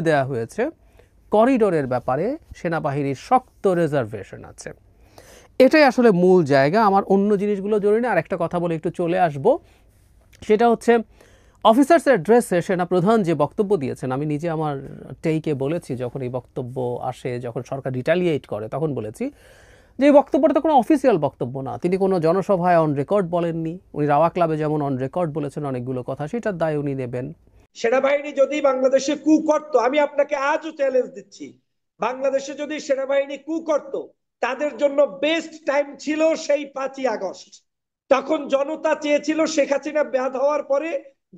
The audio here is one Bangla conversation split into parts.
দেওয়া হয়েছে করিডোরের ব্যাপারে সেনাবাহিনীর শক্ত রিজার্ভেশন আছে। এটাই আসলে মূল জায়গা। আমার অন্য জিনিসগুলো জরুরি না। আরেকটা কথা বলে একটু চলে আসব, সেটা হচ্ছে অফিসার্স অ্যাড্রেসে সেনাপ্রধান যে বক্তব্য দিয়েছেন, আমি নিজে আমার টেইকে বলেছি যখন এই বক্তব্য আসে, যখন সরকার রিটালিয়েট করে তখন বলেছি যে এই বক্তব্যটা তো কোনো অফিসিয়াল বক্তব্য না। তিনি কোনো জনসভায় অন রেকর্ড বলেননি। উনি রাওয়া ক্লাবে যেমন অন রেকর্ড বলেছেন অনেকগুলো কথা, সেটার দায় উনি নেবেন। সেনাবাহিনী যদি বাংলাদেশে কু করতো, আমি আপনাকে আজও চ্যালেঞ্জ দিচ্ছি, বাংলাদেশে যদি সেনাবাহিনী কু করতো, তাদের জন্য বেস্ট টাইম ছিল সেই 5ই আগস্ট। তখন জনতা চেয়েছিল শেখ হাসিনা বাদ হওয়ার পরে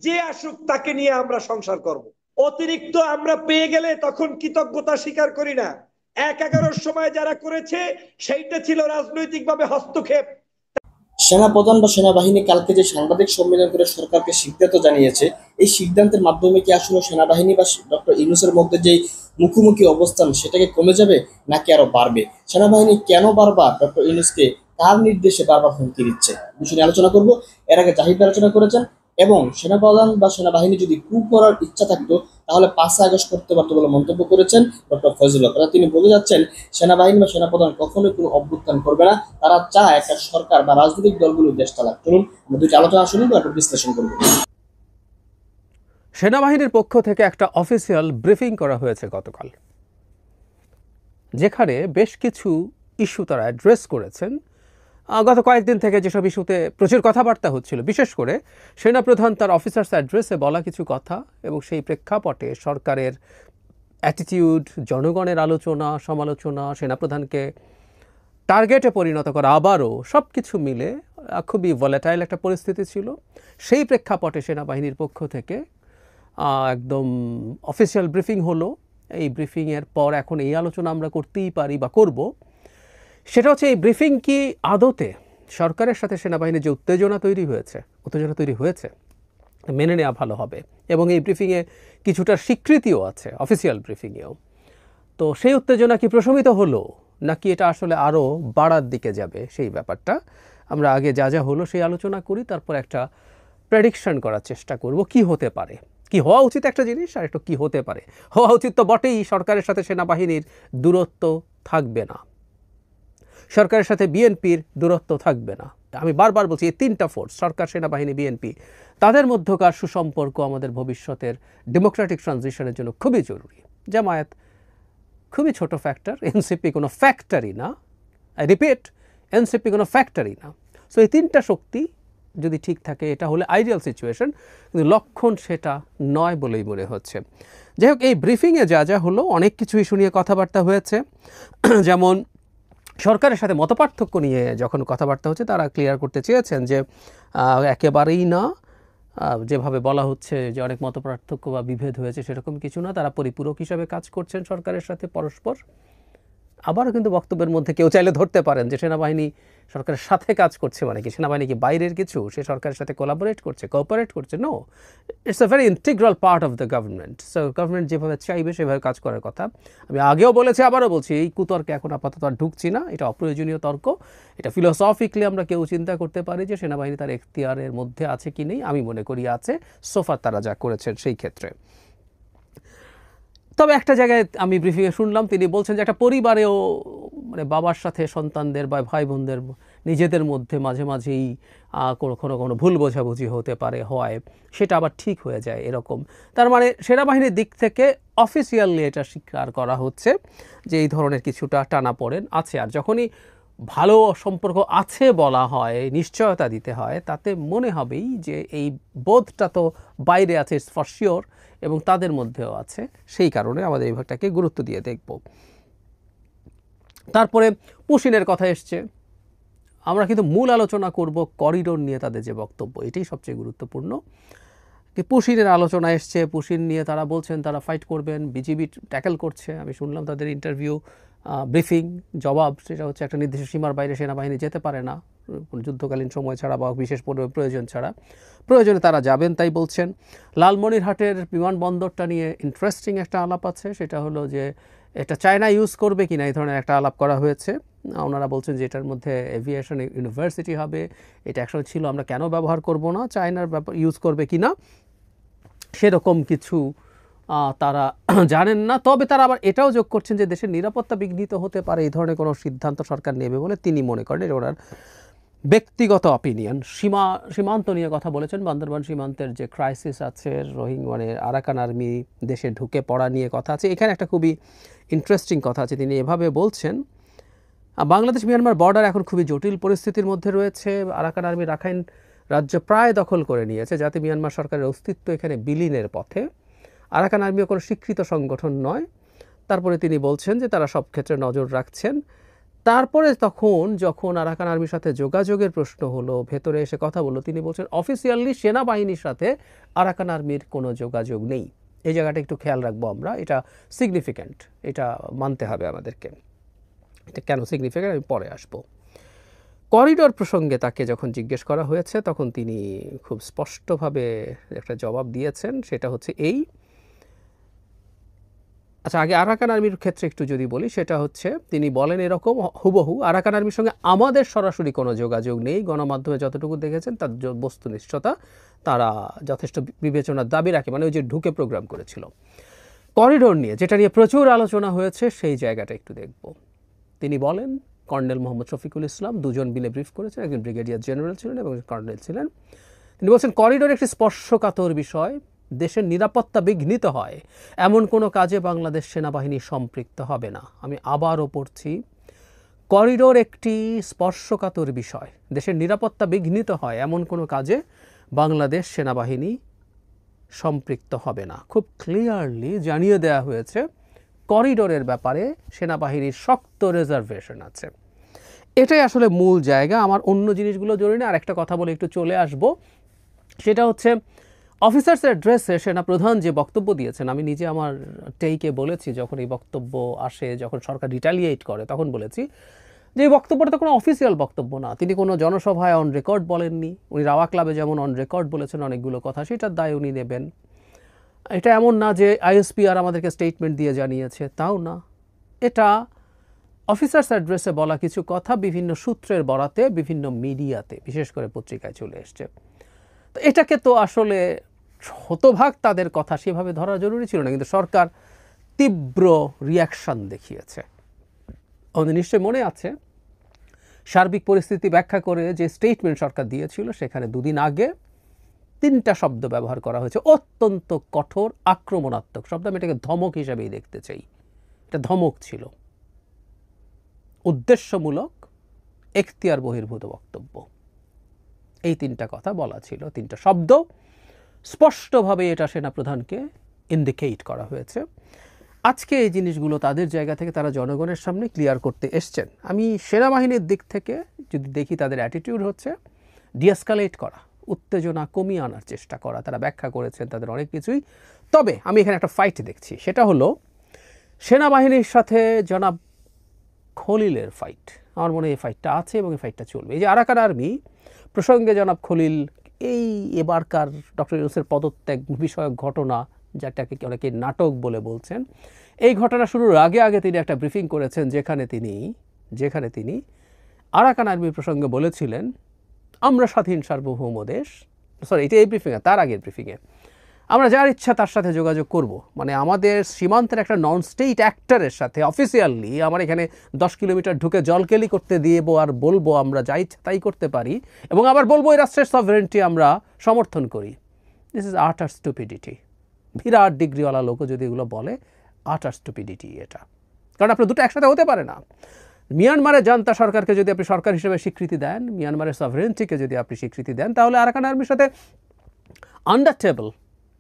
যে আসুক তাকে নিয়ে আমরা সংসার করব। অতিরিক্ত আমরা পেয়ে গেলে তখন কৃতজ্ঞতা স্বীকার করি না। 1/11 সময় যারা করেছে সেইটা ছিল রাজনৈতিকভাবে হস্তক্ষেপ। সেনাপ্রধান বা সেনাবাহিনী কালকে যে সাংবাদিক সম্মেলন করে সরকারকে সিদ্ধান্ত জানিয়েছে, এই সিদ্ধান্তের মাধ্যমে কি আসলে সেনাবাহিনী বা ডক্টর ইউনূসের মধ্যে যে মুখোমুখি অবস্থান সেটাকে কমে যাবে নাকি আরো বাড়বে? সেনাবাহিনী কেন বারবার ডক্টর ইউনূসকে তার নির্দেশে বারবার হুমকি দিচ্ছে, বিষয় নিয়ে আলোচনা করব। এর আগে জাহিদ আলোচনা করেছেন, এবং সেনাপ্রধান বা সেনাবাহিনী যদি কু করার ইচ্ছা থাকতো তাহলে 5 আগস্ট করতে পারতো বলে মন্তব্য করেছেন ডক্টর ফয়জুল্লাহ। তিনি বলে যাচ্ছেন সেনাবাহিনী বা সেনাপ্রধান কখনোই কোনো অভ্যুত্থান করবে না, তারা চায় একটা সরকার বা রাজনৈতিক দলগুলো দেশ চালাক। চলুন আমরা দুটি আলোচনা শুনি, তারপর বিশ্লেষণ করব। সেনাবাহিনীর পক্ষ থেকে একটা অফিসিয়াল ব্রিফিং করা হয়েছে গতকাল, যেখানে বেশ কিছু ইস্যু তারা অ্যাড্রেস করেছেন। গত কয়েকদিন থেকে যেসব ইস্যুতে প্রচুর কথাবার্তা হচ্ছিল, বিশেষ করে সেনাপ্রধান তার অফিসার্স অ্যাড্রেসে বলা কিছু কথা এবং সেই প্রেক্ষাপটে সরকারের অ্যাটিটিউড, জনগণের আলোচনা সমালোচনা, সেনাপ্রধানকে টার্গেটে পরিণত করা, আবারও সব কিছু মিলে খুবই ভলেটাইল একটা পরিস্থিতি ছিল। সেই প্রেক্ষাপটে সেনাবাহিনীর পক্ষ থেকে একদম অফিসিয়াল ব্রিফিং হলো। এই ব্রিফিংয়ের পর এখন এই আলোচনা আমরা করতেই পারি বা করব, সেটা হচ্ছে এই ব্রিফিং কি আদতে সরকারের সাথে সেনাবাহিনীর যে উত্তেজনা তৈরি হয়েছে মেনে নেওয়া ভালো হবে, এবং এই ব্রিফিংয়ে কিছুটা স্বীকৃতিও আছে, অফিসিয়াল ব্রিফিংয়েও। তো সেই উত্তেজনা কি প্রশমিত হলো নাকি এটা আসলে আরও বাড়ার দিকে যাবে, সেই ব্যাপারটা আমরা আগে যা যা হলো সেই আলোচনা করি, তারপর একটা প্রেডিকশন করার চেষ্টা করব কি হতে পারে। কি হওয়া উচিত একটা জিনিস, আর একটু কি হতে পারে। হওয়া উচিত তো বটেই, সরকারের সাথে সেনাবাহিনীর দূরত্ব থাকবে না, সরকারের সাথে বিএনপির দূরত্ব থাকবে না। আমি বারবার বলছি, এই তিনটা ফোর্স, সরকার, সেনাবাহিনী, বিএনপি, তাদের মধ্যকার সুসম্পর্ক আমাদের ভবিষ্যতের ডেমোক্রেটিক ট্রানজিশনের জন্য খুবই জরুরি। জামায়াত খুবই ছোট ফ্যাক্টর, এনসিপি কোনো ফ্যাক্টরি না। আই রিপিট, এনসিপি কোনো ফ্যাক্টরি না। সো এই তিনটা শক্তি যদি ঠিক থাকে, এটা হলে আইডিয়াল সিচুয়েশন, কিন্তু লক্ষণ সেটা নয় বলেই মনে হচ্ছে। যাই হোক, এই ব্রিফিংয়ে যা যা হলো, অনেক কিছু ইস্যু নিয়ে কথাবার্তা হয়েছে। যেমন সরকারের সাথে মতপার্থক্য নিয়ে যখন কথাবার্তা হচ্ছে, তারা ক্লিয়ার করতে চেয়েছেন যে একেবারেই না, যেভাবে বলা হচ্ছে যে অনেক মতপার্থক্য বা বিভেদ হয়েছে, সেরকম কিছু না। তারা পরিপূরক হিসাবে কাজ করছেন সরকারের সাথে পরস্পর। আবারও কিন্তু বক্তব্যের মধ্যে কেউ চাইলে ধরতে পারেন যে সেনাবাহিনী সরকারের সাথে কাজ করছে মানে কি, সেনাবাহিনী কি বাইরের কিছু, সে সরকারের সাথে কোলাবোরেট করছে, কোঅপারেট করছে? No, it's a very integral part of the government. So government যেভাবে চাইবে সেভাবে কাজ করার কথা। আমি আগেও বলেছি, আবারও বলছি, এই কুতর্কে এখন আপাতত আর ঢুকছি না। এটা অপ্রয়োজনীয় তর্ক। এটা ফিলোসফিক্যালি আমরা কেউ চিন্তা করতে পারি যে সেনাবাহিনী তার এখতিয়ারের মধ্যে আছে কি নেই। আমি মনে করি আছে, সোফার তারা যা করেছেন সেই ক্ষেত্রে। তবে একটা জায়গায় আমি ব্রিফিংয়ে শুনলাম, তিনি বলছেন যে একটা পরিবারেও, মানে বাবার সাথে সন্তানদের বা ভাই বোনদের নিজেদের মধ্যে মাঝে মাঝেই কোনো ভুল বোঝাবুঝি হতে পারে, হয়, সেটা আবার ঠিক হয়ে যায় এরকম। তার মানে সেনাবাহিনীর দিক থেকে অফিসিয়ালি এটা স্বীকার করা হচ্ছে যে এই ধরনের কিছুটা টানাপোড়েন আছে। আর যখনই ভালো সম্পর্ক আছে বলা হয়, নিশ্চয়তা দিতে হয়, তাতে মনে হবেই যে এই বোধটা তো বাইরে আছে, ইটস ফর শিওর, এবং তাদের মধ্যেও আছে। সেই কারণে আমাদের এই ভাগটাকে গুরুত্ব দিয়ে দেখব। তারপরে পুশিনের কথা এসছে। আমরা কিন্তু মূল আলোচনা করব করিডোর নিয়ে, তাদের যে বক্তব্য, এটাই সবচেয়ে গুরুত্বপূর্ণ। পুশিনের আলোচনা এসছে, পুশিন নিয়ে তারা বলছেন তারা ফাইট করবেন, বিজিবি ট্যাকেল করছে। আমি শুনলাম তাদের ইন্টারভিউ, ব্রিফিং, জবাব, সেটা হচ্ছে একটা নির্দিষ্ট সীমার বাইরে সেনাবাহিনী যেতে পারে না যুদ্ধকালীন সময় ছাড়া বা বিশেষ প্রয়োজন ছাড়া। প্রয়োজনে তারা যাবেন তাই বলছেন। লালমনিরহাটের বিমানবন্দরটা নিয়ে ইন্টারেস্টিং একটা আলাপ আছে, সেটা হলো যে এটা চায়না ইউজ করবে কিনা, এই ধরনের একটা আলাপ করা হয়েছে। ওনারা বলছেন যে এটার মধ্যে এভিয়েশন ইউনিভার্সিটি হবে, এটা একসময় ছিল, আমরা কেন ব্যবহার করব না, চায়নার ইউজ করবে কিনা সেরকম কিছু তারা জানেন না। তবে তারা আবার এটাও যোগ করছেন যে দেশের নিরাপত্তা বিঘ্নিত হতে পারে এই ধরনের কোনো সিদ্ধান্ত সরকার নেবে বলে তিনি মনে করেন। এটা ওনার ব্যক্তিগত অপিনিয়ন। সীমান্ত নিয়ে কথা বলেছেন, বান্দরবান সীমান্তের যে ক্রাইসিস আছে, মানে আরাকান আর্মি দেশে ঢুকে পড়া নিয়ে কথা আছে। এখানে একটা খুবই ইন্টারেস্টিং কথা আছে, তিনি এভাবে বলছেন, বাংলাদেশ মিয়ানমার বর্ডার এখন খুবই জটিল পরিস্থিতির মধ্যে রয়েছে। আরাকান আর্মি রাখাইন রাজ্য প্রায় দখল করে নিয়েছে, যাতে মিয়ানমার সরকারের অস্তিত্ব এখানে বিলীনের পথে। আরাকান আর্মিও কোনো স্বীকৃত সংগঠন নয়। তারপরে তিনি বলছেন যে তারা সব ক্ষেত্রে নজর রাখছেন। তারপরে যখন আরাকান আর্মির সাথে যোগাযোগের প্রশ্ন হলো, ভেতরে এসে কথা বললো, তিনি বলছেন অফিসিয়ালি সেনাবাহিনীর সাথে আরাকান আর্মির কোনো যোগাযোগ নেই। এই জায়গাটা একটু খেয়াল রাখবো আমরা, এটা সিগনিফিক্যান্ট, এটা মানতে হবে আমাদেরকে। এটা কেন সিগনিফিক্যান্ট আমি পরে আসবো। করিডোর প্রসঙ্গে তাকে যখন জিজ্ঞেস করা হয়েছে তখন তিনি খুব স্পষ্টভাবে একটা জবাব দিয়েছেন, সেটা হচ্ছে এই। আচ্ছা, আগে আরাকান আর্মির ক্ষেত্রে একটু যদি বলি, সেটা হচ্ছে তিনি বলেন এরকম হুবহু, আরাকান আর্মির সঙ্গে আমাদের সরাসরি কোনো যোগাযোগ নেই। গণমাধ্যমে যতটুকু দেখেছেন তার বস্তুনিষ্ঠতা তারা যথেষ্ট বিবেচনার দাবি রাখে, মানে ওই যে ঢুকে প্রোগ্রাম করেছিল। করিডোর নিয়ে, যেটা নিয়ে প্রচুর আলোচনা হয়েছে, সেই জায়গাটা একটু দেখব। তিনি বলেন কর্নেল মোহাম্মদ শফিকুল ইসলাম দুজন মিলে ব্রিফ করেছেন, একজন ব্রিগেডিয়ার জেনারেল ছিলেন এবং কর্নেল ছিলেন। তিনি বলছেন করিডোর একটি স্পর্শকাতর বিষয়, দেশের নিরাপত্তা বিঘ্নিত হয় এমন কোনো কাজে বাংলাদেশ সেনাবাহিনী সম্পৃক্ত হবে না। আমি আবারও পড়ছি, করিডোর একটি স্পর্শকাতর বিষয়, দেশের নিরাপত্তা বিঘ্নিত হয় এমন কোনো কাজে বাংলাদেশ সেনাবাহিনী সম্পৃক্ত হবে না। খুব ক্লিয়ারলি জানিয়ে দেওয়া হয়েছে করিডোরের ব্যাপারে সেনাবাহিনীর শক্ত রিজার্ভেশন আছে। এটাই আসলে মূল জায়গা। আমার অন্য জিনিসগুলো জরুরি না, আর একটা কথা বলে একটু চলে আসব। সেটা হচ্ছে অফিসার্স অ্যাড্রেসে সেনাপ্রধান যে বক্তব্য দিয়েছেন, আমি নিজে আমার টেইকে বলেছি যখন এই বক্তব্য আসে, যখন সরকার রিটালিয়েট করে, তখন বলেছি যে এই বক্তব্যটা তো কোনো অফিসিয়াল বক্তব্য না। তিনি কোনো জনসভায় অন রেকর্ড বলেননি। উনি রাওয়া ক্লাবে যেমন অন রেকর্ড বলেছেন অনেকগুলো কথা, সেটার দায় উনি নেবেন। এটা এমন না যে আইএসপিআর আমাদেরকে স্টেটমেন্ট দিয়ে জানিয়েছে, তাও না। এটা অফিসার্স অ্যাড্রেসে বলা কিছু কথা বিভিন্ন সূত্রের বরাতে বিভিন্ন মিডিয়াতে, বিশেষ করে পত্রিকায় চলে এসছে। তো এটাকে তো আসলে শতভাগ তাদের কথা সেভাবে ধরা জরুরি ছিল না, কিন্তু সরকার তীব্র রিয়াকশন দেখিয়েছে। আমাদের নিশ্চয় মনে আছে সার্বিক পরিস্থিতি ব্যাখ্যা করে যে স্টেটমেন্ট সরকার দিয়েছিল, সেখানে দুদিন আগে 3টা শব্দ ব্যবহার করা হয়েছে, অত্যন্ত কঠোর আক্রমণাত্মক শব্দ। আমি এটাকে ধমক হিসেবেই দেখতে চাই। এটা ধমক ছিল, উদ্দেশ্যমূলক, এখতিয়ার বহির্ভূত বক্তব্য। এই 3টা কথা বলা ছিল, 3টা শব্দ স্পষ্টভাবে এটা সেনাপ্রধানকে ইন্ডিকেট করা হয়েছে। আজকে এই জিনিসগুলো তাদের জায়গা থেকে তারা জনগণের সামনে ক্লিয়ার করতে এসছেন। আমি সেনাবাহিনীর দিক থেকে যদি দেখি, তাদের অ্যাটিটিউড হচ্ছে ডিএসকালেট করা, উত্তেজনা কমিয়ে আনার চেষ্টা করা। তারা ব্যাখ্যা করেছেন তাদের অনেক কিছুই। তবে আমি এখানে একটা ফাইট দেখছি, সেটা হলো সেনাবাহিনীর সাথে জনাব খলিলের ফাইট। আমার মনে হয় এই ফাইটটা আছে এবং এই ফাইটটা চলবে। এই যে আরাকান আর্মি প্রসঙ্গে জনাব খলিল এই এবারকার ডক্টর ইউনূসের পদত্যাগ বিষয়ক ঘটনা, যেটাকে অনেকে নাটক বলে বলছেন, এই ঘটনা শুরুর আগে আগে তিনি একটা ব্রিফিং করেছেন, যেখানে তিনি আরাকান আর্মির প্রসঙ্গে বলেছিলেন আমরা স্বাধীন সার্বভৌম দেশ। এটা এই ব্রিফিংয়ে, তার আগের ব্রিফিংয়ে, আমরা যার ইচ্ছা তার সাথে যোগাযোগ করব। মানে আমাদের সীমান্তের একটা নন স্টেট অ্যাক্টরের সাথে অফিসিয়ালি আমার এখানে 10 কিলোমিটার ঢুকে জলকেলি করতে দিয়েবো আর বলবো আমরা যা ইচ্ছা তাই করতে পারি, এবং আবার বলবো এই রাষ্ট্রের সভরেন্টি আমরা সমর্থন করি। দিস ইজ আটার স্টুপিডিটি। বিরাট ডিগ্রিওয়ালা লোকও যদি এগুলো বলে, আটার স্টুপিডিটি এটা। কারণ আপনার দুটো একসাথে হতে পারে না। মিয়ানমারের জান্তা সরকারকে যদি আপনি সরকার হিসেবে স্বীকৃতি দেন, মিয়ানমারের সভরেন্টিকে যদি আপনি স্বীকৃতি দেন, তাহলে আরাকান আর্মির সাথে আন্ডার টেবল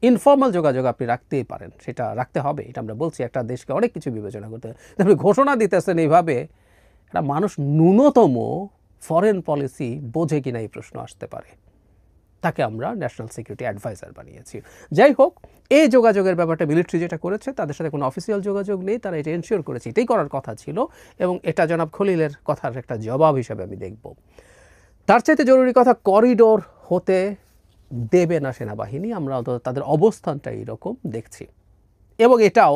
ইনফর্মাল যোগাযোগ আপনি রাখতেই পারেন, সেটা রাখতে হবে। এটা আমরা বলছি, একটা দেশকে অনেক কিছু বিবেচনা করতে হবে। আপনি ঘোষণা দিতেছেন এইভাবে, একটা মানুষ ন্যূনতম ফরেন পলিসি বোঝে কিনা এই প্রশ্ন আসতে পারে। তাকে আমরা ন্যাশনাল সিকিউরিটি অ্যাডভাইজার বানিয়েছি। যাই হোক, এই যোগাযোগের ব্যাপারটা মিলিটারি যেটা করেছে, তাদের সাথে কোনো অফিসিয়াল যোগাযোগ নেই, তারা এটা এনশিওর করেছে, এটাই করার কথা ছিল, এবং এটা জনাব খলিলের কথার একটা জবাব হিসাবে আমি দেখব। তার চাইতে জরুরি কথা, করিডোর হতে দেবে না সেনাবাহিনী। আমরা অন্তত তাদের অবস্থানটা এইরকম দেখছি, এবং এটাও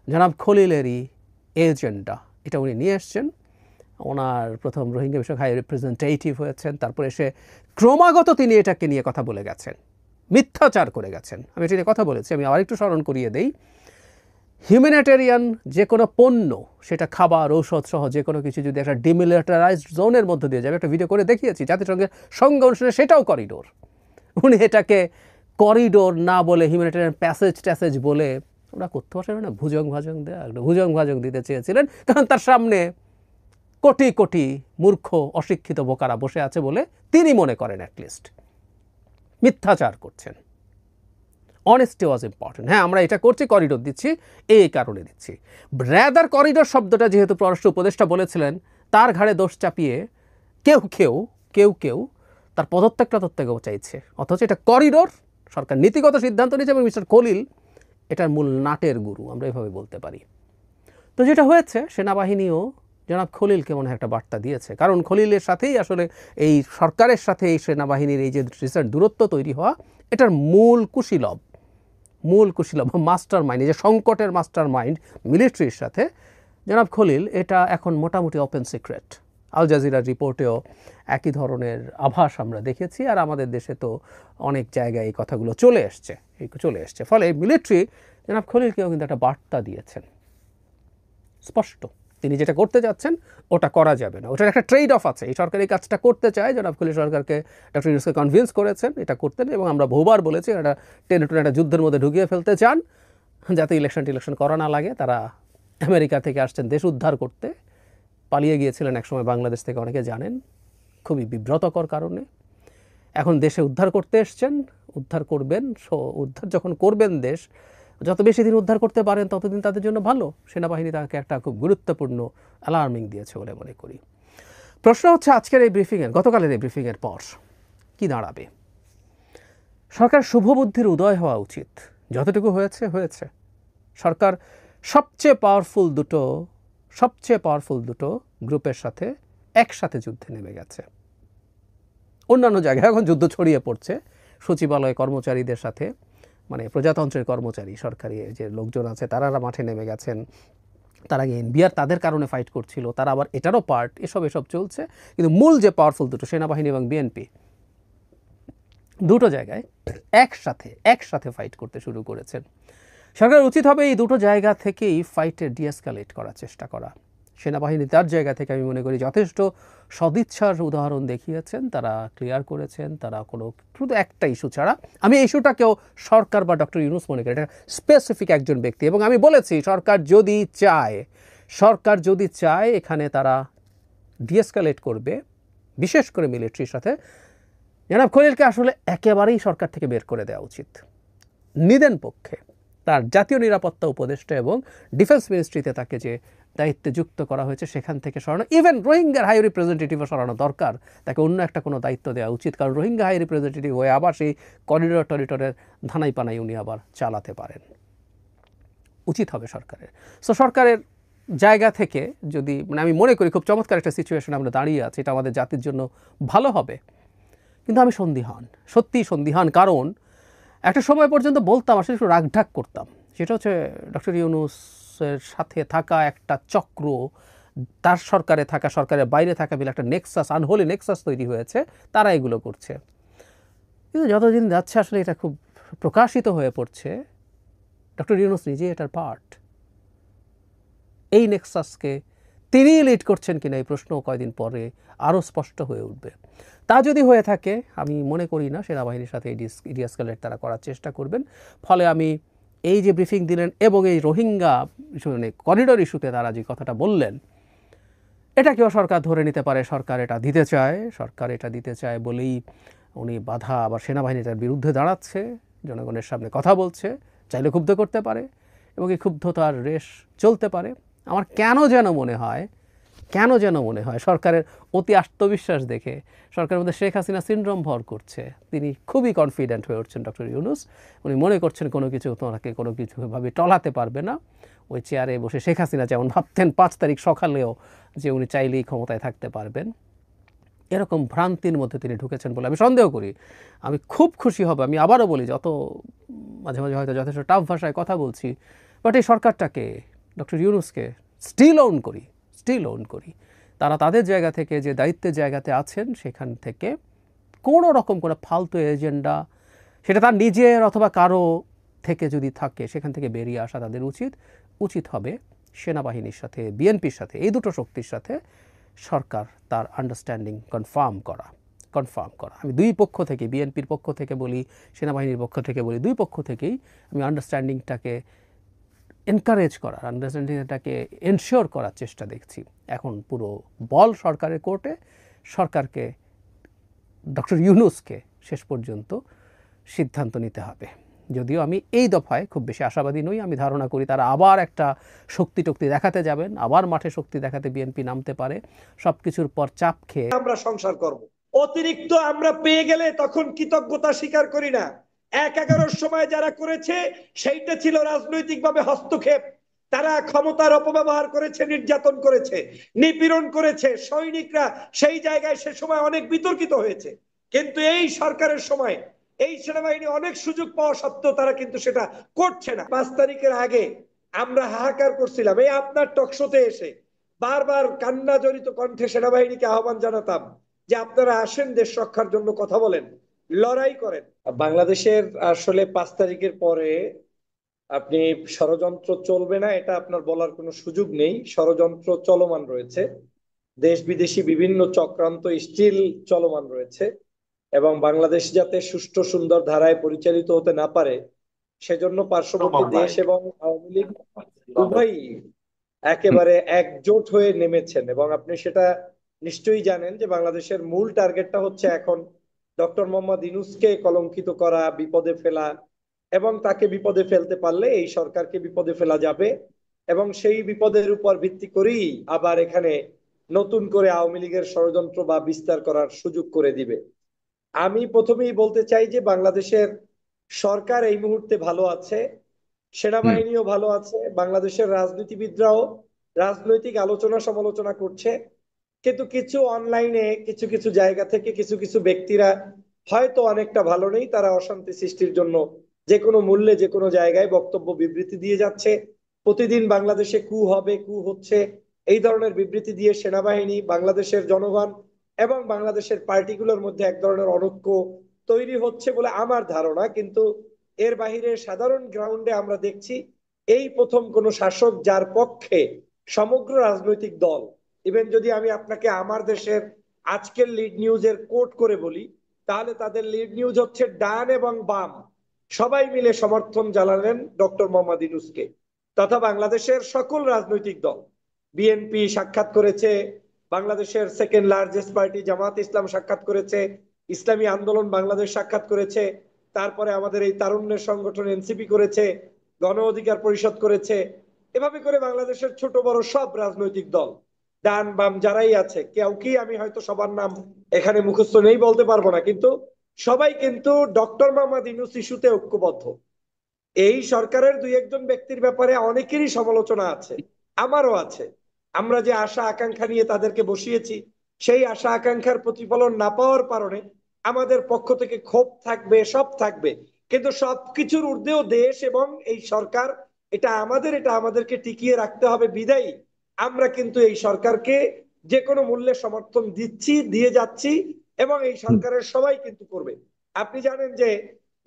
জনাব খলিলেরই এজেন্ডা। এটা উনি নিয়ে এসছেন। ওনার প্রথম রোহিঙ্গা বিষয়ক হাই রিপ্রেজেন্টেটিভ হয়েছেন, তারপরে এসে ক্রমাগত তিনি এটাকে নিয়ে কথা বলে গেছেন। মিথ্যাচার করে গেছেন। আমি এটা নিয়ে কথা বলেছি, আমি আবার একটু স্মরণ করিয়ে দেই। হিউম্যানিটেরিয়ান যে কোনো পণ্য, সেটা খাবার, ঔষধ সহ যে কোনো কিছু যদি একটা ডিমিলিটারাইজড জোনের মধ্যে দিয়ে যাবে, একটা ভিডিও করে দেখিয়েছি জাতিসংঘের সংজ্ঞা অনুসারে সেটাও করিডোর। উনি এটাকে করিডোর না বলে হিউম্যানিটেরিয়ান প্যাসেজ ট্যাসেজ বলে ওরা করতে পারছেন না, ভুজং ভাজং দিতে চেয়েছিলেন, কারণ তার সামনে কোটি কোটি মূর্খ অশিক্ষিত বোকারা বসে আছে বলে তিনি মনে করেন অ্যাটলিস্ট। মিথ্যাচার করছেন। অনেস্টি ওয়াজ ইম্পর্টেন্ট। হ্যাঁ, আমরা এটা করছি, করিডোর দিচ্ছি, এই কারণে দিচ্ছি। রাদার করিডোর শব্দটা যেহেতু পররাষ্ট্র উপদেষ্টা বলেছিলেন, তার ঘাড়ে দোষ চাপিয়ে কেউ তার পদত্যাগও চাইছে, অথচ এটা করিডোর, সরকার নীতিগত সিদ্ধান্ত নিয়েছে এবং মিস্টার খলিল এটার মূল নাটের গুরু, আমরা এভাবে বলতে পারি। তো যেটা হয়েছে, সেনাবাহিনীও জনাব খলিলকে মনে হয় একটা বার্তা দিয়েছে, কারণ খলিলের সাথেই আসলে এই সরকারের সাথে এই সেনাবাহিনীর এই যে রিসেন্ট দূরত্ব তৈরি হওয়া, এটার মূল কুশীলব মাস্টার মাইন্ড, এই যে সংকটের মাস্টার মাইন্ড মিলিটারির সাথে জনাব খলিল, এটা এখন মোটামুটি ওপেন সিক্রেট। আল জাজিরার রিপোর্টেও একই ধরনের আভাস আমরা দেখেছি, আর আমাদের দেশে তো অনেক জায়গায় এই কথাগুলো চলে এসছে। ফলে মিলিটারি জনাব খলিলকেও কিন্তু একটা বার্তা দিয়েছেন স্পষ্ট, তিনি যেটা করতে যাচ্ছেন ওটা করা যাবে না, ওটার একটা ট্রেড অফ আছে। এই সরকার এই কাজটা করতে চায়, জনাব খলিল সরকারকে, ডক্টর ইউনূসকে কনভিন্স করেছেন এটা করতেন, এবং আমরা বহুবার বলেছি এটা টেনে একটা যুদ্ধের মধ্যে ঢুকিয়ে ফেলতে চান যাতে ইলেকশন করা না লাগে। তারা আমেরিকা থেকে আসছেন দেশ উদ্ধার করতে, পালিয়ে গিয়েছিলেন একসময় বাংলাদেশ থেকে, অনেকে জানেন, খুবই বিব্রতকর কারণে। এখন দেশে উদ্ধার করতে এসছেন, উদ্ধার করবেন। উদ্ধার যখন করবেন দেশ, যত বেশি দিন উদ্ধার করতে পারেন ততদিন তাদের জন্য ভালো। সেনাবাহিনী তাকে একটা খুব গুরুত্বপূর্ণ অ্যালার্মিং দিয়েছে বলে মনে করি। প্রশ্ন হচ্ছে আজকের এই ব্রিফিংয়ের, গতকালের এই ব্রিফিংয়ের পর কি দাঁড়াবে? সরকার শুভবুদ্ধির উদয় হওয়া উচিত, যতটুকু হয়েছে। সরকার সবচেয়ে পাওয়ারফুল দুটো গ্রুপের সাথে একসাথে যুদ্ধে নেমে গেছে। অন্যান্য জায়গায় এখন যুদ্ধ ছড়িয়ে পড়ছে, সচিবালয় কর্মচারীদের সাথে, মানে প্রজাতন্ত্রের কর্মচারী, সরকারি যে লোকজন আছে তারা মাঠে নেমে গেছেন, তারা আগে এনবিআর তাদের কারণে ফাইট করছিল, তারা আবার এটারও পার্ট, এসব চলছে। কিন্তু মূল যে পাওয়ারফুল দুটো, সেনাবাহিনী এবং বিএনপি, দুটো জায়গায় একসাথে ফাইট করতে শুরু করেছেন। সরকারের উচিত হবে এই দুটো জায়গা থেকেই ফাইটের ডিএসকালেট করার চেষ্টা করা। সেনাবাহিনী তার জায়গা থেকে আমি মনে করি যথেষ্ট সদিচ্ছার উদাহরণ দেখিয়েছেন, তারা ক্লিয়ার করেছেন, তারা কোনো শুধু একটা ইস্যু ছাড়া, আমি এই ইস্যুটাকেও সরকার বা ডক্টর ইউনূস মনে করি এটা স্পেসিফিক একজন ব্যক্তি, এবং আমি বলেছি সরকার যদি চায় এখানে তারা ডিএসকালেট করবে, বিশেষ করে মিলিটারির সাথে। জনাব খলিলকে আসলে একেবারেই সরকার থেকে বের করে দেওয়া উচিত। নিদেন পক্ষে তার জাতীয় নিরাপত্তা উপদেষ্টা এবং ডিফেন্স মিনিস্ট্রিতে তাকে যে দায়িত্বে যুক্ত করা হয়েছে সেখান থেকে সরানো, ইভেন রোহিঙ্গার হাই রিপ্রেজেন্টেটিভও সরানো দরকার, তাকে অন্য একটা কোনো দায়িত্ব দেওয়া উচিত, কারণ রোহিঙ্গা হাই রিপ্রেজেন্টেটিভ হয়ে আবার সেই করিডোরের ধানাই পানাই উনি আবার চালাতে পারেন, উচিত হবে সরকারের। সো সরকারের জায়গা থেকে যদি, মানে আমি মনে করি খুব চমৎকার একটা সিচুয়েশন আমরা দাঁড়িয়ে আছি, এটা আমাদের জাতির জন্য ভালো হবে। কিন্তু আমি সত্যিই সন্দিহান, কারণ একটা সময় পর্যন্ত বলতাম, আসলে একটু রাগঢাক করতাম, সেটা হচ্ছে ডক্টর ইউনূসের সাথে থাকা একটা চক্র, তার সরকারে থাকা, সরকারের বাইরে থাকা মিলে একটা আনহোলি নেক্সাস তৈরি হয়েছে, তারা এগুলো করছে। কিন্তু যতদিন যাচ্ছে আসলে এটা খুব প্রকাশিত হয়ে পড়ছে, ডক্টর ইউনূস নিজে এটার পার্ট। এই নেক্সাসকে তিনি লিড করছেন কিনা এই প্রশ্ন কয়েকদিন পরে আরও স্পষ্ট হয়ে উঠবে। তা যদি হয়ে থাকে, আমি মনে করি না সেনাবাহিনীর সাথে এই ডিএসকালেট তারা করার চেষ্টা করবেন। ফলে আমি এই যে ব্রিফিং দিলেন এবং এই রোহিঙ্গা মানে করিডোর ইস্যুতে তারা যে কথাটা বললেন, এটাকেও সরকার ধরে নিতে পারে সরকার এটা দিতে চায় বলেই উনি বাধা, আবার সেনাবাহিনীটার বিরুদ্ধে দাঁড়াচ্ছে, জনগণের সামনে কথা বলছে, চাইলে ক্ষুব্ধ করতে পারে এবং এই ক্ষুব্ধতার রেশ চলতে পারে। আমার কেন যেন মনে হয় সরকারের অতি আত্মবিশ্বাস দেখে সরকারের মধ্যে শেখ হাসিনা সিনড্রোম ভর করছে। তিনি খুবই কনফিডেন্ট হয়ে উঠছেন ডক্টর ইউনূস, উনি মনে করছেন কোনো কিছুভাবে টলাতে পারবে না। ওই চেয়ারে বসে শেখ হাসিনা যেমন ভাবতেন 5 তারিখ সকালেও যে উনি চাইলেই ক্ষমতায় থাকতে পারবেন, এরকম ভ্রান্তির মধ্যে তিনি ঢুকেছেন বলে আমি সন্দেহ করি। আমি খুব খুশি হব, আমি আবারও বলি, যত মাঝে মাঝে হয়তো যথেষ্ট টাফ ভাষায় কথা বলছি, বাট এই সরকারটাকে, ডক্টর ইউনূসকে স্টিল ওন করি। তারা তাদের জায়গা থেকে যে দায়িত্বের জায়গাতে আছেন সেখান থেকে কোনো রকম কোনো ফালতু এজেন্ডা সেটা তার নিজের অথবা কারো থেকে যদি থাকে, সেখান থেকে বেরিয়ে আসা তাদের উচিত হবে সেনাবাহিনীর সাথে, বিএনপির সাথে, এই দুটো শক্তির সাথে সরকার তার আন্ডারস্ট্যান্ডিং কনফার্ম করা। আমি দুই পক্ষ থেকে, বিএনপির পক্ষ থেকে বলি, সেনাবাহিনীর পক্ষ থেকে বলি, দুই পক্ষ থেকেই আমি আন্ডারস্ট্যান্ডিংটাকে এনকারেজ করার, আন্ডারস্ট্যান্ডিংটাকে এনশিওর করার চেষ্টা দেখছি। এখন পুরো বল সরকারের কোর্টে, সরকারকে, ডক্টর ইউনূসকে শেষ পর্যন্ত সিদ্ধান্ত নিতে হবে। যদিও আমি এই দফায় খুব বেশি আশাবাদী নই। আমি ধারণা করি তারা আবার একটা শক্তি দেখাতে যাবেন, আবার মাঠে শক্তি দেখাতে বিএনপি নামতে পারে, সব কিছুর পর চাপ খেয়ে আমরা সংসার করব। অতিরিক্ত আমরা পেয়ে গেলে তখন কৃতজ্ঞতা স্বীকার করি না। ১/১১ সময় যারা করেছে সেইটা ছিল রাজনৈতিকভাবে হস্তক্ষেপ। তারা ক্ষমতার অপব্যবহার করেছে, নির্যাতন করেছে, নিপীড়ন করেছে। সৈনিকরা সেই জায়গায় সে সময় অনেক বিতর্কিত হয়েছে। কিন্তু এই সরকারের সময় এই সেনাবাহিনী অনেক সুযোগ পাওয়া সত্ত্বেও তারা কিন্তু সেটা করছে না। ৫ তারিখের আগে আমরা হাহাকার করছিলাম, এই আপনার টকশোতে এসে বারবার কান্না জড়িত কণ্ঠে সেনাবাহিনীকে আহ্বান জানাতাম যে আপনারা আসেন, দেশ রক্ষার জন্য কথা বলেন, লড়াই করেন। বাংলাদেশের আসলে ৫ তারিখের পরে আপনি ষড়যন্ত্র চলবে না এটা আপনার বলার কোনো সুযোগ নেই। ষড়যন্ত্র চলমান রয়েছে, দেশ বিদেশি বিভিন্ন চক্রান্ত স্টিল চলমান রয়েছে, এবং বাংলাদেশ যাতে সুষ্ঠু সুন্দর ধারায় পরিচালিত হতে না পারে সেজন্য পার্শ্ববর্তী দেশ এবং আওয়ামী লীগ উভয়ই একেবারে একজোট হয়ে নেমেছেন। এবং আপনি সেটা নিশ্চয়ই জানেন যে বাংলাদেশের মূল টার্গেটটা হচ্ছে এখন ডক্টর মোহাম্মদ ইউনূসকে কলঙ্কিত করা, বিপদে ফেলা, এবং তাকে বিপদে ফেলতে পারলে এই সরকারকে বিপদে ফেলা যাবে, এবং সেই বিপদের উপর ভিত্তি করেই আবার এখানে নতুন করে আওয়ামী লীগের ষড়যন্ত্র বা বিস্তার করার সুযোগ করে দিবে। আমি প্রথমেই বলতে চাই যে বাংলাদেশের সরকার এই মুহূর্তে ভালো আছে, সেনাবাহিনীও ভালো আছে, বাংলাদেশের রাজনীতিবিদরাও রাজনৈতিক আলোচনা সমালোচনা করছে। কিন্তু কিছু অনলাইনে কিছু কিছু জায়গা থেকে কিছু কিছু ব্যক্তিরা হয়তো অনেকটা ভালো নেই, তারা অশান্তি সৃষ্টির জন্য যে কোনো মূল্যে যে কোনো জায়গায় বক্তব্য বিবৃতি দিয়ে যাচ্ছে। প্রতিদিন বাংলাদেশে কু হবে, কু হচ্ছে, এই ধরনের বিবৃতি দিয়ে সেনাবাহিনী, বাংলাদেশের জনগণ এবং বাংলাদেশের পার্টিগুলোর মধ্যে এক ধরনের অনৈক্য তৈরি হচ্ছে বলে আমার ধারণা। কিন্তু এর বাহিরে সাধারণ গ্রাউন্ডে আমরা দেখছি এই প্রথম কোন শাসক যার পক্ষে সমগ্র রাজনৈতিক দল, ইভেন যদি আমি আপনাকে আমার দেশের আজকের লিড নিউজের কোট করে বলি, তাহলে তাদের লিড নিউজ হচ্ছে ডান এবং বাম সবাই মিলে সমর্থন জানালেন ডক্টর মোহাম্মদ ইউনূসকে। তথা বাংলাদেশের সকল রাজনৈতিক দল, বিএনপি সাক্ষাৎ করেছে, বাংলাদেশের সেকেন্ড লার্জেস্ট পার্টি জামাত ইসলাম সাক্ষাৎ করেছে, ইসলামী আন্দোলন বাংলাদেশ সাক্ষাৎ করেছে, তারপরে আমাদের এই তারুণ্যের সংগঠন এনসিপি করেছে, গণ অধিকার পরিষদ করেছে। এভাবে করে বাংলাদেশের ছোট বড় সব রাজনৈতিক দল, ডান বাম যারাই আছে, কেউ কি আমি হয়তো সবার নাম এখানে মুখস্থ নেই বলতে পারবো না, কিন্তু সবাই কিন্তু ডক্টর মোহাম্মদ ইউনূস ইস্যুতে ঐক্যবদ্ধ। এই সরকারের দুই একজন ব্যক্তির ব্যাপারে অনেকেরই সমালোচনা আছে, আমারও আছে। আমরা যে আশা আকাঙ্ক্ষা নিয়ে তাদেরকে বসিয়েছি, সেই আশা আকাঙ্ক্ষার প্রতিফলন না পাওয়ার কারণে আমাদের পক্ষ থেকে ক্ষোভ থাকবে, সব থাকবে। কিন্তু সবকিছুর ঊর্ধ্বেও দেশ এবং এই সরকার, এটা আমাদেরকে টিকিয়ে রাখতে হবে বিদায়ী আমরা কিন্তু এই সরকারকে যে কোনো মূল্যে সমর্থন দিচ্ছি, দিয়ে যাচ্ছি, এবং এই সরকারের সবাই কিন্তু করবে। আপনি জানেন যে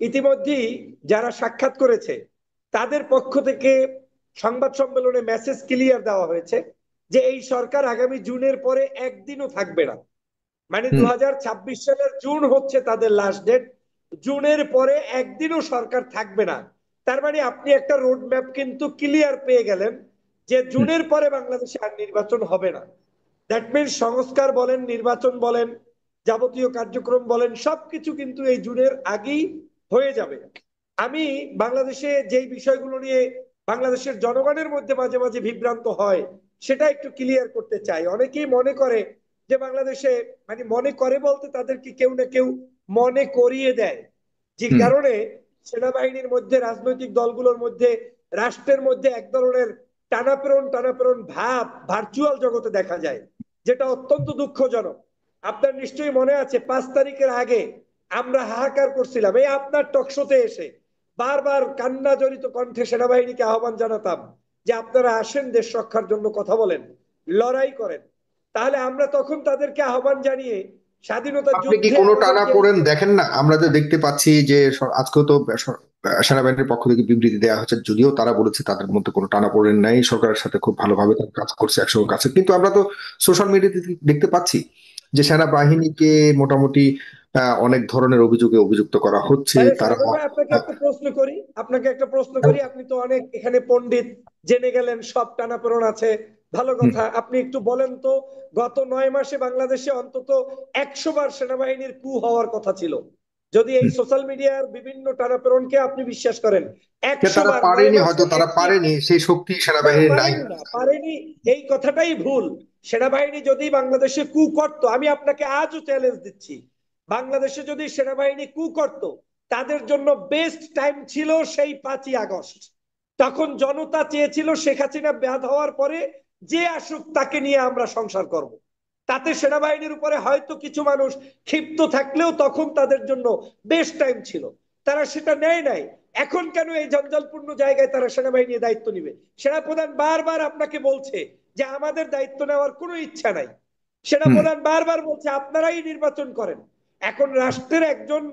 ইতিমধ্যেই যারা সাক্ষাৎ করেছে তাদের পক্ষ থেকে সংবাদ সম্মেলনে মেসেজ ক্লিয়ার দেওয়া হয়েছে যে এই সরকার আগামী জুনের পরে একদিনও থাকবে না। মানে 2026 সালের জুন হচ্ছে তাদের লাস্ট ডেট, জুনের পরে একদিনও সরকার থাকবে না। তার মানে আপনি একটা রোড ম্যাপ কিন্তু ক্লিয়ার পেয়ে গেলেন যে জুনের পরে বাংলাদেশে আর নির্বাচন হবে না। দ্যাট মিনস সংস্কার বলেন, নির্বাচন বলেন, যাবতীয় কার্যক্রম বলেন, সবকিছু কিন্তু এই জুনের আগেই হয়ে যাবে। আমি বাংলাদেশে যেই বিষয়গুলো নিয়ে বাংলাদেশের জনগণের মধ্যে মাঝে মাঝে বিভ্রান্ত হয় সেটা একটু ক্লিয়ার করতে চাই। অনেকেই মনে করে যে বাংলাদেশে, মানে মনে করে বলতে তাদেরকে কেউ না কেউ মনে করিয়ে দেয়, যে কারণে সেনাবাহিনীর মধ্যে, রাজনৈতিক দলগুলোর মধ্যে, রাষ্ট্রের মধ্যে এক ধরনের টানাপেরন ভাব ভার্চুয়াল জগতে দেখা যায়, যেটা অত্যন্ত দুঃখজনক। আপনার নিশ্চয়ই মনে আছে 5 তারিখের আগে আমরা হাহাকার করছিলাম, এই আপনার টকশোতে এসে বারবার কান্না জড়িত কণ্ঠে সেনাবাহিনীকে আহ্বান জানাতাম যে আপনারা আসেন, দেশ রক্ষার জন্য কথা বলেন, লড়াই করেন। তাহলে আমরা তখন তাদেরকে আহ্বান জানিয়ে স্বাধীনতা আপনি কি যুদ্ধে কোনো আমাদেরকে টানাপোড়েন দেখেন না? আমরা যে দেখতে পাচ্ছি যে আজকেও তো সেনাবাহিনীর পক্ষ থেকে বিবৃতি দেওয়া হচ্ছে, যদিও তারা বলেছে তাদের মধ্যে কোনো টানাপোড়েন নাই, সরকারের সাথে খুব ভালোভাবে তারা কাজ করছে একসঙ্গে কাছে, কিন্তু আমরা তো সোশ্যাল মিডিয়াতে দেখতে পাচ্ছি যে সেনাবাহিনীকে মোটামুটি অনেক ধরনের অভিযোগে অভিযুক্ত করা হচ্ছে তাহলে তারা। সাগর ভাই আপনাকে একটা প্রশ্ন করি, আপনি তো অনেক এখানে পণ্ডিত, জেনে গেলেন সব টানাপোড়েন আছে, ভালো হুম, কথা। আপনি একটু বলেন তো, গত 9 মাসে বাংলাদেশে অন্তত 100 বার সেনাবাহিনীর কু হওয়ার কথা ছিল। যদি এই হুম। সোশ্যাল মিডিয়ার বিভিন্ন টানাপোড়েনকে আপনি বিশ্বাস করেন, যে একশো তারা বার নয় পারেনি, মাসে হয়তো তারা একদিন পারেনি, সেই শক্তি না, সেনাবাহিনীর নাই। পারেনি না, পারেনি এই কথাটাই ভুল। সেনাবাহিনী যদি বাংলাদেশে কু করত, আমি আপনাকে আজও চ্যালেঞ্জ দিচ্ছি, বাংলাদেশে যদি সেনাবাহিনী কু করত, তাদের জন্য বেস্ট টাইম ছিল সেই 5ই আগস্ট। তখন জনতা চেয়েছিল শেখ হাসিনা বাদ হওয়ার পরে যে আসুক তাকে নিয়ে আমরা সংসার করব। তাতে সেনাবাহিনীর উপরে হয়তো কিছু মানুষ ক্ষিপ্ত থাকলেও তখন তাদের জন্য বেস্ট টাইম ছিল, তারা সেটা নেয় নাই। এখন কেন এই জঞ্জালপূর্ণ জায়গায় তারা সেনাবাহিনীর দায়িত্ব নিবে? সেনাপ্রধান বারবার আপনাকে বলছে যে আমাদের দায়িত্ব নেওয়ার কোনো ইচ্ছা নাই। হুম। সেনাপ্রধান বারবার বলছে আপনারাই নির্বাচন করেন। এখন রাষ্ট্রের একজন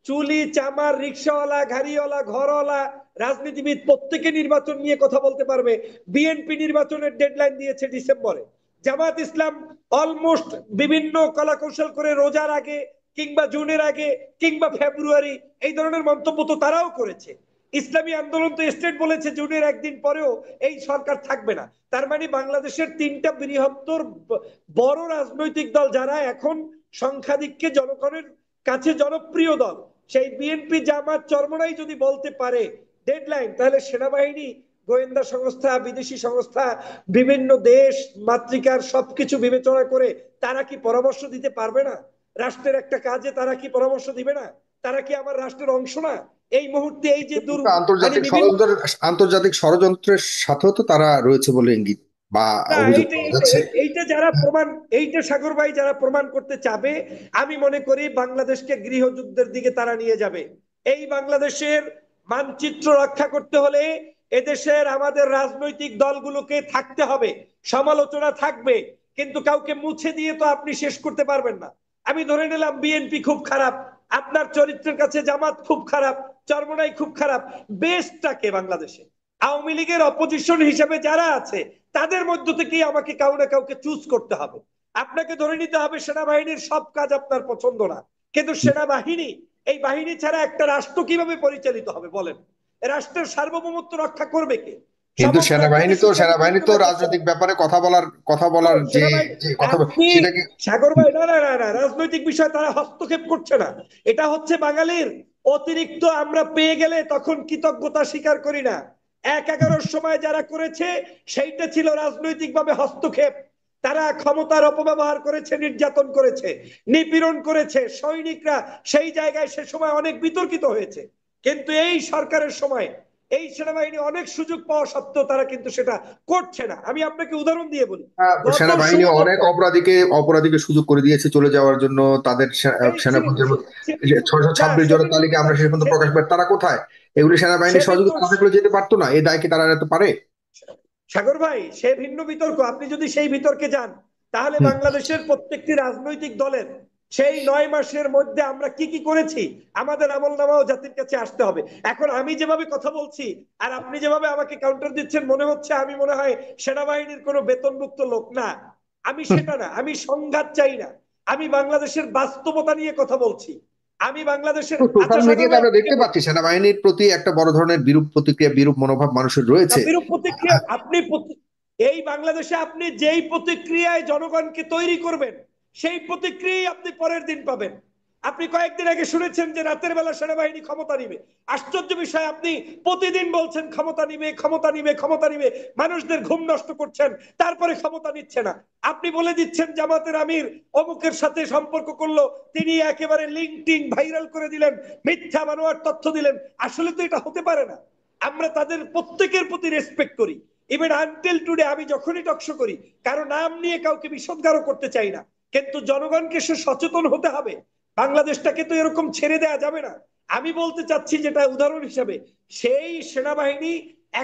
চুলি চামার রিক্সাওয়ালা, গাড়িওয়ালা, ঘরওয়ালা, রাজনীতিবিদ প্রত্যেকে নির্বাচন নিয়ে কথা বলতে পারবে। বিএনপি নির্বাচনের ডেডলাইন দিয়েছে ডিসেম্বরে, জামাত ইসলাম অলমোস্ট বিভিন্ন কলাকৌশল করে রোজার আগে কিংবা জুনের আগে কিংবা ফেব্রুয়ারি, এই ধরনের মন্তব্য তো তারাও করেছে। ইসলামী আন্দোলন তো স্টেট বলেছে জুনের একদিন পরেও এই সরকার থাকবে না। তার মানে বাংলাদেশের 3টা বৃহত্তর বড় রাজনৈতিক দল, যারা এখন সংখ্যাধিক্যে জনগণের কাছে জনপ্রিয় দল, সেই বিএনপি জামাত চরমনাই যদি বলতে পারে ডেডলাইন, তাহলে সেনাবাহিনী, গোয়েন্দা সংস্থা, বিদেশি সংস্থা, বিভিন্ন দেশ মাতৃকার সবকিছু বিবেচনা করে তারা কি পরামর্শ দিতে পারবে না? রাষ্ট্রের একটা কাজে তারা কি পরামর্শ দিবে না? তারা কি আমার রাষ্ট্রের অংশ না? এই মুহূর্তে এই যে কিন্তু মানে আন্তর্জাতিক বিভিন্ন, ষড়যন্ত্রের আন্তর্জাতিক ষড়যন্ত্রের সাথেও তো তারা রয়েছে বলে ইঙ্গিত বা না, অভিযোগ এইটা পাওয়া এইটা যাচ্ছে। এইটা যারা প্রমাণ, এইটা সাগর ভাই যারা প্রমাণ করতে চাবে, আমি মনে করি বাংলাদেশকে গৃহযুদ্ধের দিকে তারা নিয়ে যাবে। এই বাংলাদেশের মানচিত্র রক্ষা করতে হলে এদেশের আমাদের রাজনৈতিক দলগুলোকে থাকতে হবে, সমালোচনা থাকবে, কিন্তু কাউকে মুছে দিয়ে তো আপনি শেষ করতে পারবেন না। আমি ধরে নিলাম বিএনপি খুব খারাপ, আপনার চরিত্রের কাছে জামাত খুব খারাপ, চরমনাই খুব খারাপ, বেস্টটাকে বাংলাদেশে আওয়ামী লীগের অপোজিশন হিসেবে যারা আছে তাদের মধ্য থেকেই আমাকে কাউ না কাউকে চুজ করতে হবে। আপনাকে ধরে নিতে হবে সেনাবাহিনীর সব কাজ আপনার পছন্দ না, কিন্তু সেনাবাহিনী, এই বাহিনী ছাড়া একটা রাষ্ট্র কিভাবে পরিচালিত হবে বলেন? রাষ্ট্রের সার্বভৌমত্ব রক্ষা করবে কে? কিন্তু সমগ্র একটা সেনাবাহিনী তো দেশের যদি সেনাবাহিনী তো নিরাপত্তা চায়, রাজনৈতিক ব্যাপারে কথা বলার যে সেনাবাহিনী, যে কথা আপনি সেটা কি? সাগর ভাই, না না না না, রাজনৈতিক বিষয় তারা হস্তক্ষেপ করছে না। এটা হচ্ছে বাঙালির অতিরিক্ত, আমরা পেয়ে গেলে তখন কৃতজ্ঞতা স্বীকার করি না। 1/11 সময় যারা করেছে সেইটা ছিল রাজনৈতিক ভাবে হস্তক্ষেপ। তারা ক্ষমতার অপব্যবহার করেছে, নির্যাতন করেছে, নিপীড়ন করেছে সৈনিকরা, সেই জায়গায় সে সময় অনেক বিতর্কিত হয়েছে। কিন্তু এই সরকারের সময় এই সেনাবাহিনী অনেক সুযোগ পাওয়া সত্ত্বেও তারা কিন্তু সেটা করছে না। আমি আপনাকে উদাহরণ দিয়ে বলি, গত সেনাবাহিনী 16 অনেক অপরাধীকে সুযোগ করে দিয়েছে চলে যাওয়ার জন্য। তাদের সেনাপতির ছয়শো না, ছাব্বিশ জনের সেদিন তালিকা আমরা শেষ পর্যন্ত প্রকাশ পাই, তারা কোথায়? এগুলি সেনাবাহিনীর সেদিন তো সহযোগিতা না থাকলে যেতে পারতো না, এই দায় কি তারা এত পারে? সাগর ভাই, সে ভিন্ন বিতর্ক। আপনি যদি সেই বিতর্কে যান, তাহলে হুম। বাংলাদেশের প্রত্যেকটি রাজনৈতিক দলের সেই 9 মাসের মধ্যে আমরা কি কি করেছি আমাদের আমল নামাও জাতির কাছে আসতে হবে। এখন আমি যেভাবে কথা বলছি আর আপনি যেভাবে আমাকে কাউন্টার দিচ্ছেন, মনে হচ্ছে আমি মনে হয় সেনাবাহিনীর কোনো বেতনভুক্ত লোক না। আমি সেটা না, আমি সংঘাত চাই না, আমি বাংলাদেশের বাস্তবতা নিয়ে কথা বলছি। আমি বাংলাদেশের, সোশ্যাল আচ্ছা সাগর মিডিয়াতে ভাই আমরা আপনাকে দেখতে বলি, পাচ্ছি সেনাবাহিনীর প্রতি একটা বড় ধরনের বিরূপ প্রতিক্রিয়া, বিরূপ মনোভাব মানুষের রয়েছে। বিরূপ প্রতিক্রিয়া, আপনি এই বাংলাদেশে আপনি যেই প্রতিক্রিয়ায় জনগণকে তৈরি করবেন, সেই প্রতিক্রিয়াই আপনি পরের দিন পাবেন। আপনি কয়েকদিন আগে শুনেছেন যে রাতের বেলা সেনাবাহিনী ক্ষমতা নিবে। আশ্চর্য বিষয়, আপনি প্রতিদিন বলছেন ক্ষমতা নিবে, ক্ষমতা নিবে, ক্ষমতা নিবে, মানুষদের ঘুম নষ্ট করছেন, তারপরে ক্ষমতা নিচ্ছে না। আপনি বলে দিচ্ছেন জামাতের আমির অমুকের সাথে সম্পর্ক করলো, তিনি একেবারে লিঙ্কটিং ভাইরাল করে দিলেন, মিথ্যা বানোয়ার তথ্য দিলেন। আসলে তো এটা হতে পারে না। আমরা তাদের প্রত্যেকের প্রতি রেসপেক্ট করি। ইভেন আনটিল টুডে আমি যখনই টকশো করি, কারো নাম নিয়ে কাউকে বিষদগারও করতে চাই না, কিন্তু জনগণকে সে সচেতন হতে হবে। বাংলাদেশটাকে তো এরকম ছেড়ে দেওয়া যাবে না। আমি বলতে চাচ্ছি যেটা উদাহরণ হিসাবে, সেই সেনাবাহিনী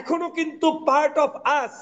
এখনো কিন্তু পার্ট অফ আস।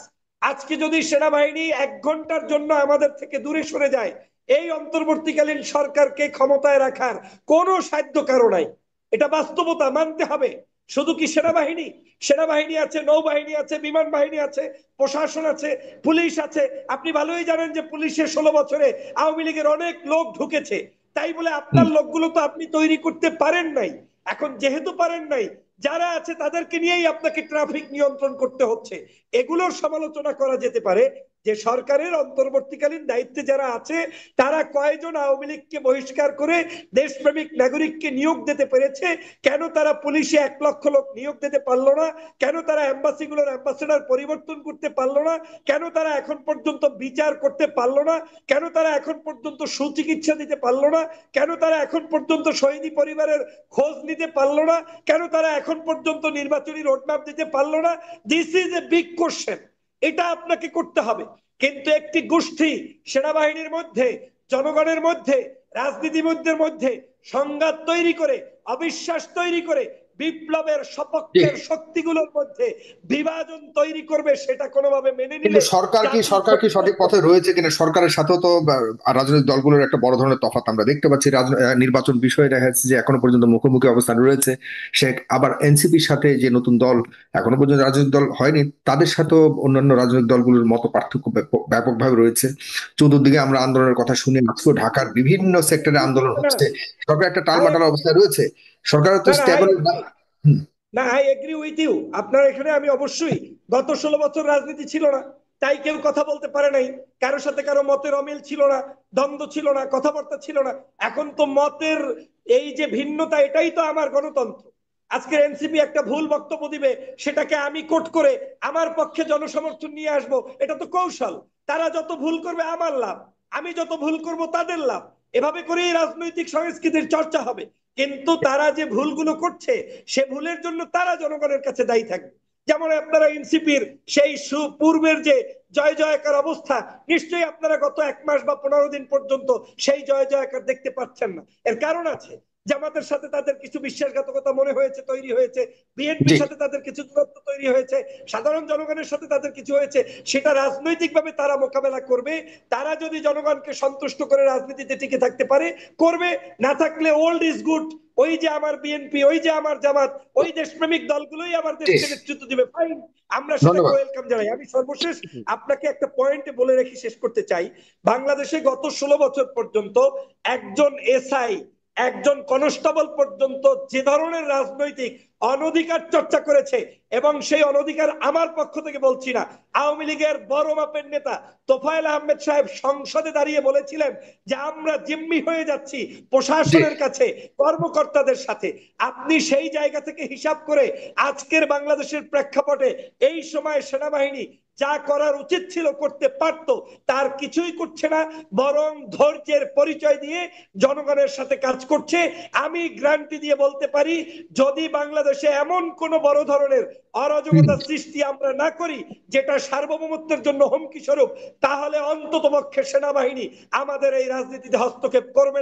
আজকে যদি সেনাবাহিনী 1 ঘন্টার জন্য আমাদের থেকে দূরে সরে যায়, এই অন্তর্বর্তীকালীন সরকারকে ক্ষমতায় রাখার কোনো সাধ্য কারো নাই। এটা বাস্তবতা, মানতে হবে। শুধু কি সেনাবাহিনী? সেনাবাহিনী আছে, নৌবাহিনী আছে, বিমান বাহিনী আছে, প্রশাসন আছে, পুলিশ আছে। আপনি ভালোই জানেন যে পুলিশের 16 বছরে আওয়ামী লীগের অনেক লোক ঢুকেছে। তাই বলে আপনার লোকগুলো তো আপনি তৈরি করতে পারেন নাই। এখন যেহেতু পারেন নাই, যারা আছে তাদেরকে নিয়েই আপনাকে ট্রাফিক নিয়ন্ত্রণ করতে হচ্ছে। এগুলোর সমালোচনা করা যেতে পারে যে সরকারের অন্তর্বর্তীকালীন দায়িত্বে যারা আছে তারা কয়জন আওয়ামী লীগকে বহিষ্কার করে দেশপ্রেমিক নাগরিককে নিয়োগ দিতে পেরেছে, কেন তারা পুলিশে 1 লক্ষ লোক নিয়োগ দিতে পারলো না, কেন তারা এম্বাসিগুলোর অ্যাম্বাসেডর পরিবর্তন করতে পারলো না, কেন তারা এখন পর্যন্ত বিচার করতে পারলো না, কেন তারা এখন পর্যন্ত সুচিকিৎসা দিতে পারলো না, কেন তারা এখন পর্যন্ত শহীদি পরিবারের খোঁজ নিতে পারলো না, কেন তারা এখন পর্যন্ত নির্বাচনী রোডম্যাপ দিতে পারলো না। This is a big question. এটা আপনাকে করতে হবে। কিন্তু একটি গোষ্ঠী সেনাবাহিনীর মধ্যে, জনগণের মধ্যে, রাজনীতিবিদদের মধ্যে সংঘাত তৈরি করে, অবিশ্বাস তৈরি করে, বিপ্লবের সপক্ষের শক্তিগুলোর মধ্যে বিভাজন তৈরি করবে, সেটা কোনোভাবে মেনে কিন্তু নিলে সরকার কি সঠিক পথে রয়েছে কিনা? সরকারের সাথেও তো রাজনৈতিক দলগুলোর একটা বড় ধরনের তফাৎ আমরা দেখতে পাচ্ছি। নির্বাচন বিষয়ে দেখা যাচ্ছে যে এখনো পর্যন্ত মুখোমুখি অবস্থান রয়েছে। সে আবার এনসিপির সাথে যে নতুন দল, এখনো পর্যন্ত রাজনৈতিক দল হয়নি, তাদের সাথেও অন্যান্য রাজনৈতিক দলগুলোর মতো পার্থক্য ব্যাপকভাবে রয়েছে। চতুর্দিকে আমরা আন্দোলনের কথা শুনি, আজকেও ঢাকার বিভিন্ন সেক্টরে আন্দোলন হচ্ছে। সরকার একটা টালমাটাল অবস্থায় রয়েছে। সরকার তো স্টেবল না। না, আই এগ্রি উইথ ইউ। আপনার এখানে আমি অবশ্যই, গত 16 বছর রাজনীতি ছিল না, তাই কেউ কথা বলতে পারে নাই, কারোর সাথে কারো মতের অমিল ছিল না, দ্বন্দ্ব ছিল না, কথাবার্তা ছিল না। এখন তো মতের এই যে ভিন্নতা, এটাই তো আমার গণতন্ত্র। আজকে এনসিপি একটা ভুল বক্তব্য দিবে, সেটাকে আমি কোট করে আমার পক্ষে জনসমর্থন নিয়ে আসবো, এটা তো কৌশল। তারা যত ভুল করবে আমার লাভ, আমি যত ভুল করব তাদের লাভ। এভাবে করেই রাজনৈতিক সংস্কৃতির চর্চা হবে। কিন্তু তারা যে ভুলগুলো করছে, সে ভুলের জন্য তারা জনগণের কাছে দায়ী থাকবে। যেমন আপনারা এনসিপির সেই পূর্বের যে জয় জয়কার অবস্থা, নিশ্চয়ই আপনারা গত 1 মাস বা 15 দিন পর্যন্ত সেই জয় জয়কার দেখতে পাচ্ছেন না। এর কারণ আছে, জামাতের সাথে তাদের কিছু বিশ্বাসঘাতকতা মনে হয়েছে, তৈরি হয়েছে, বিএনপির সাথে তাদের কিছু দূরত্ব তৈরি হয়েছে, সাধারণ জনগণের সাথে তাদের কিছু হয়েছে। সেটা রাজনৈতিকভাবে তারা মোকাবেলা করবে। তারা যদি জনগণকে সন্তুষ্ট করে রাজনীতিতে টিকে থাকতে পারে, করবে। না থাকলে ওল্ড ইজ গুড, ওই যে আমার বিএনপি, ওই যে আমার জামাত, ওই দেশপ্রেমিক দলগুলোই আমার দেশকে নেতৃত্ব দিবে, ফাইন, আমরা সেটাকে ওয়েলকাম জানাই। আমি সর্বশেষ আপনাকে একটা পয়েন্টে বলে রেখে শেষ করতে চাই। বাংলাদেশে গত 16 বছর পর্যন্ত একজন এসআই, একজন কনস্টেবল পর্যন্ত যে ধরনের রাজনৈতিক অনধিকার চর্চা করেছে, এবং সেই অনধিকার আমার পক্ষ থেকে বলছি না, আওয়ামী লীগের বড় মাপের নেতা তোফায়েল আহমেদ সাহেব সংসদে দাঁড়িয়ে বলেছিলেন যে আমরা জিম্মি হয়ে যাচ্ছি প্রশাসনের কাছে, কর্মকর্তাদের সাথে। আপনি সেই জায়গা থেকে হিসাব করে আজকের বাংলাদেশের প্রেক্ষাপটে এই সময় সেনাবাহিনী যা করার উচিত ছিল করতে পারত, তার কিছুই করছে না, বরং ধৈর্যের পরিচয় দিয়ে জনগণের সাথে কাজ করছে। আমি গ্যারান্টি দিয়ে বলতে পারি, যদি বাংলাদেশে এমন কোন বড় ধরনের অরাজকতা সৃষ্টি আমরা না করি যেটা সার্বভৌমত্বের জন্য হুমকি স্বরূপ, তাহলে অন্ততপক্ষে সেনাবাহিনী আমাদের এই রাজনীতিতে হস্তক্ষেপ করবে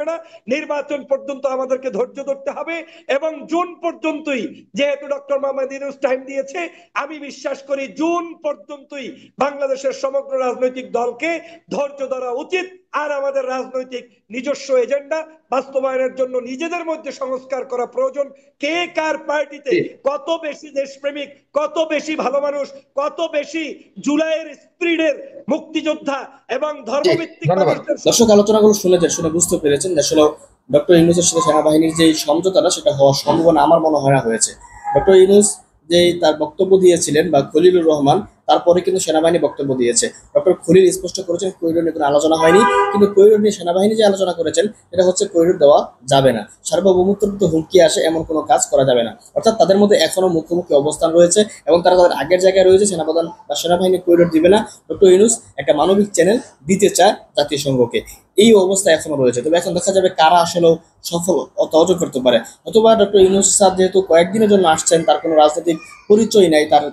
না। নির্বাচন পর্যন্ত আমাদেরকে ধৈর্য ধরতে হবে, এবং জুন পর্যন্তই, যেহেতু ডক্টর মোহাম্মদ ইউনূস টাইম দিয়েছে, আমি বিশ্বাস করি জুন পর্যন্তই বাংলাদেশের সমগ্র রাজনৈতিক দলকে ধৈর্য ধরা উচিত। আর আমাদের রাজনৈতিক নিজস্ব এজেন্ডা বাস্তবায়নের জন্য নিজেদের মধ্যে সংস্কার করা প্রয়োজন। কে কার পার্টিতে কত বেশি দেশপ্রেমিক, কত বেশি ভালো মানুষ, কত বেশি জুলাইয়ের স্পিরিটের মুক্তিযোদ্ধা এবং ধর্মভিত্তিক মানুষদের। দর্শক, আলোচনাগুলো শুনে বুঝতে পেরেছেন আসলে ডক্টর ইউনূসের সাথে সেনাবাহিনীর যে সমঝোতাটা, সেটা হওয়ার সম্ভাবনা আমার মনে হয় না হয়েছে। ডক্টর ইউনূস যে তার বক্তব্য দিয়েছিলেন, বা খলিলুর রহমান, তারপরে কিন্তু সেনাবাহিনী বক্তব্য দিয়েছে। ডক্টর খলিল স্পষ্ট করেছেন করিডোর নিয়ে কোনো আলোচনা হয়নি, কিন্তু করিডোর নিয়ে সেনাবাহিনী যে আলোচনা করেছেন এটা হচ্ছে করিডোর দেওয়া যাবে না, সার্বভৌমত্বের তো হুমকি আসে এমন কোনো কাজ করা যাবে না। অর্থাৎ তাদের মধ্যে এখনো মুখোমুখি অবস্থান রয়েছে এবং তারা তাদের আগের জায়গায় রয়েছে। সেনাপ্রধান বা সেনাবাহিনী করিডোর দিবে না, ডক্টর ইউনূস একটা মানবিক চ্যানেল দিতে চায় জাতিসংঘকে, এই অবস্থা এখনো রয়েছে। তবে এখন দেখা যাবে কারা আসলে সফল অর্জন করতে পারে। অথবা ডক্টর ইউনূস স্যার যেহেতু কয়েকদিনের জন্য আসছেন, তার কোনো রাজনৈতিক পরিচয় নাই, তার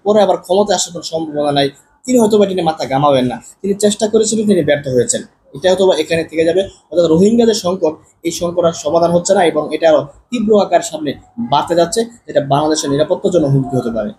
পরে আবার ক্ষমতা আসার কোনো সম্ভাবনা নাই, তিনি হয়তো বা তিনি মাথা ঘামাবেন না। তিনি চেষ্টা করেছিলেন, তিনি ব্যর্থ হয়েছেন, এটা হয়তো বা এখানে থেকে যাবে। অর্থাৎ রোহিঙ্গাদের সংকট, এই সংকট আর সমাধান হচ্ছে না এবং এটা তীব্র আকার সামনে বাড়তে যাচ্ছে, যেটা বাংলাদেশের নিরাপত্তার জন্য হুমকি হতে পারে।